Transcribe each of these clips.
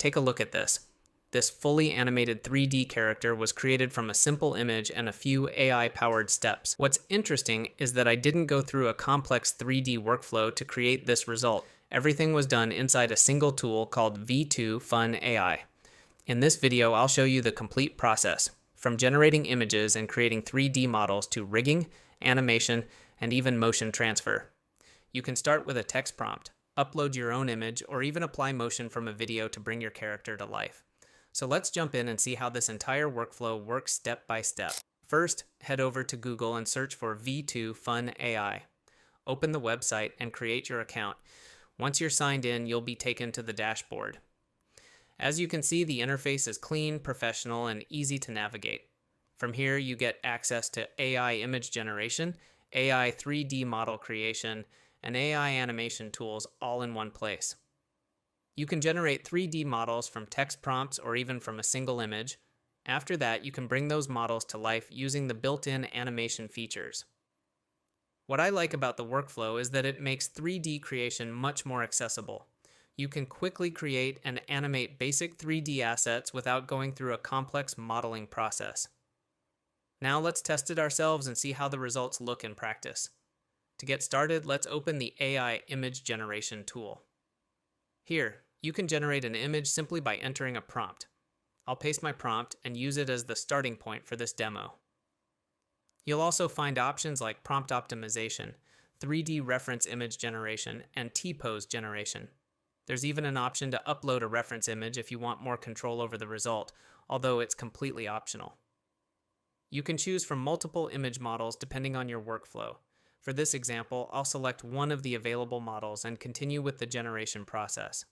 take a look at this. This fully animated 3D character was created from a simple image and a few AI-powered steps. What's interesting is that I didn't go through a complex 3D workflow to create this result. Everything was done inside a single tool called V2Fun AI. In this video, I'll show you the complete process, from generating images and creating 3D models to rigging, animation, and even motion transfer. You can start with a text prompt, upload your own image, or even apply motion from a video to bring your character to life. So let's jump in and see how this entire workflow works step by step. First, head over to Google and search for V2Fun AI. Open the website and create your account. Once you're signed in, you'll be taken to the dashboard. As you can see, the interface is clean, professional, and easy to navigate. From here, you get access to AI image generation, AI 3D model creation, and AI animation tools all in one place. You can generate 3D models from text prompts or even from a single image. After that, you can bring those models to life using the built-in animation features. What I like about the workflow is that it makes 3D creation much more accessible. You can quickly create and animate basic 3D assets without going through a complex modeling process. Now let's test it ourselves and see how the results look in practice. To get started, let's open the AI image generation tool. Here, you can generate an image simply by entering a prompt. I'll paste my prompt and use it as the starting point for this demo. You'll also find options like prompt optimization, 3D reference image generation, and T-pose generation. There's even an option to upload a reference image if you want more control over the result, although it's completely optional. You can choose from multiple image models depending on your workflow. For this example, I'll select one of the available models and continue with the generation process.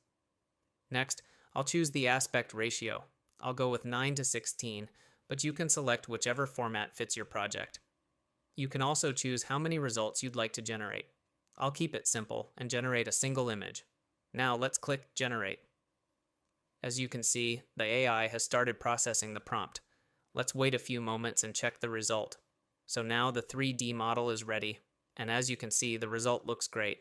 Next, I'll choose the aspect ratio. I'll go with 9:16, but you can select whichever format fits your project. You can also choose how many results you'd like to generate. I'll keep it simple and generate a single image. Now let's click Generate. As you can see, the AI has started processing the prompt. Let's wait a few moments and check the result. So now the 3D model is ready. And as you can see, the result looks great.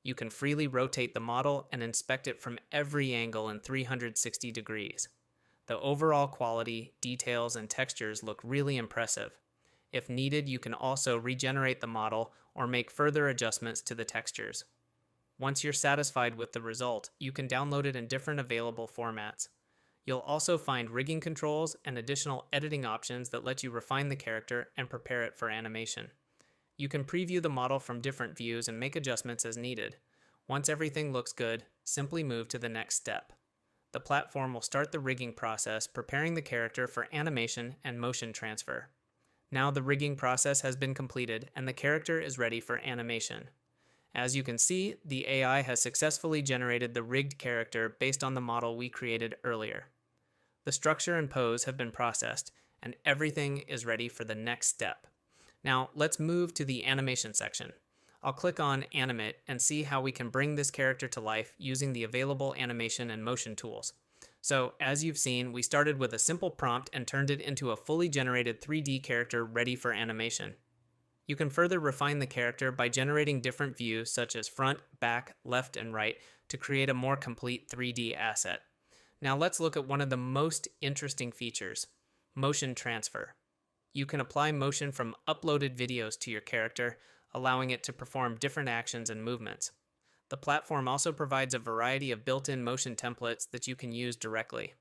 You can freely rotate the model and inspect it from every angle in 360 degrees. The overall quality, details, and textures look really impressive. If needed, you can also regenerate the model or make further adjustments to the textures. Once you're satisfied with the result, you can download it in different available formats. You'll also find rigging controls and additional editing options that let you refine the character and prepare it for animation. You can preview the model from different views and make adjustments as needed. Once everything looks good, simply move to the next step. The platform will start the rigging process, preparing the character for animation and motion transfer. Now the rigging process has been completed and the character is ready for animation. As you can see, the AI has successfully generated the rigged character based on the model we created earlier. The structure and pose have been processed, and everything is ready for the next step. Now, let's move to the animation section. I'll click on Animate and see how we can bring this character to life using the available animation and motion tools. So, as you've seen, we started with a simple prompt and turned it into a fully generated 3D character ready for animation. You can further refine the character by generating different views such as front, back, left, and right to create a more complete 3D asset. Now let's look at one of the most interesting features, motion transfer. You can apply motion from uploaded videos to your character, allowing it to perform different actions and movements. The platform also provides a variety of built-in motion templates that you can use directly.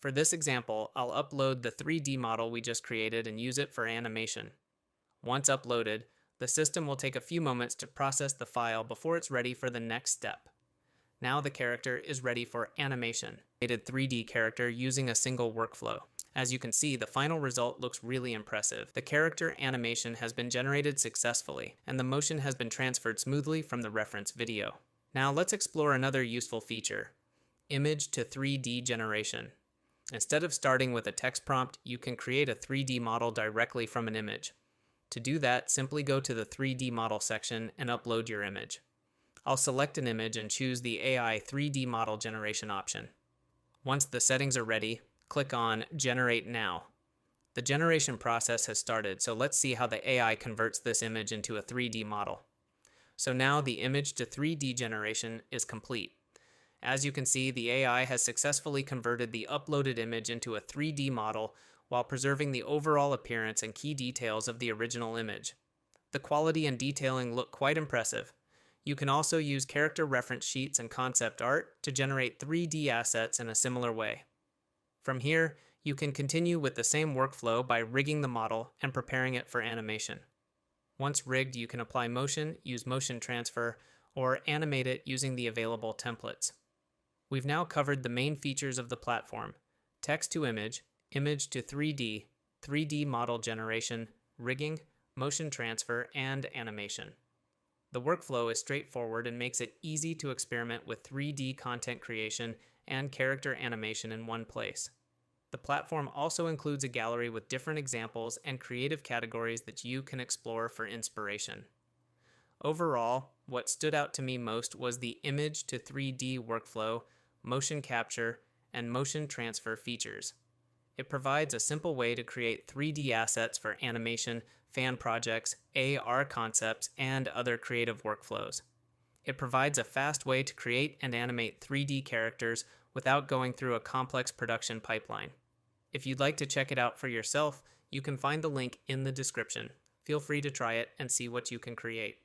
For this example, I'll upload the 3D model we just created and use it for animation. Once uploaded, the system will take a few moments to process the file before it's ready for the next step. Now the character is ready for animation. Created 3D character using a single workflow. As you can see, the final result looks really impressive. The character animation has been generated successfully, and the motion has been transferred smoothly from the reference video. Now let's explore another useful feature, image to 3D generation. Instead of starting with a text prompt, you can create a 3D model directly from an image. To do that, simply go to the 3D model section and upload your image. I'll select an image and choose the AI 3D model generation option. Once the settings are ready, click on Generate Now. The generation process has started, so let's see how the AI converts this image into a 3D model. So now the image to 3D generation is complete. As you can see, the AI has successfully converted the uploaded image into a 3D model while preserving the overall appearance and key details of the original image. The quality and detailing look quite impressive. You can also use character reference sheets and concept art to generate 3D assets in a similar way. From here, you can continue with the same workflow by rigging the model and preparing it for animation. Once rigged, you can apply motion, use motion transfer, or animate it using the available templates. We've now covered the main features of the platform: text to image, image to 3D, 3D model generation, rigging, motion transfer, and animation. The workflow is straightforward and makes it easy to experiment with 3D content creation and character animation in one place. The platform also includes a gallery with different examples and creative categories that you can explore for inspiration. Overall, what stood out to me most was the image to 3D workflow, motion capture, and motion transfer features. It provides a simple way to create 3D assets for animation, fan projects, AR concepts, and other creative workflows. It provides a fast way to create and animate 3D characters without going through a complex production pipeline. If you'd like to check it out for yourself, you can find the link in the description. Feel free to try it and see what you can create.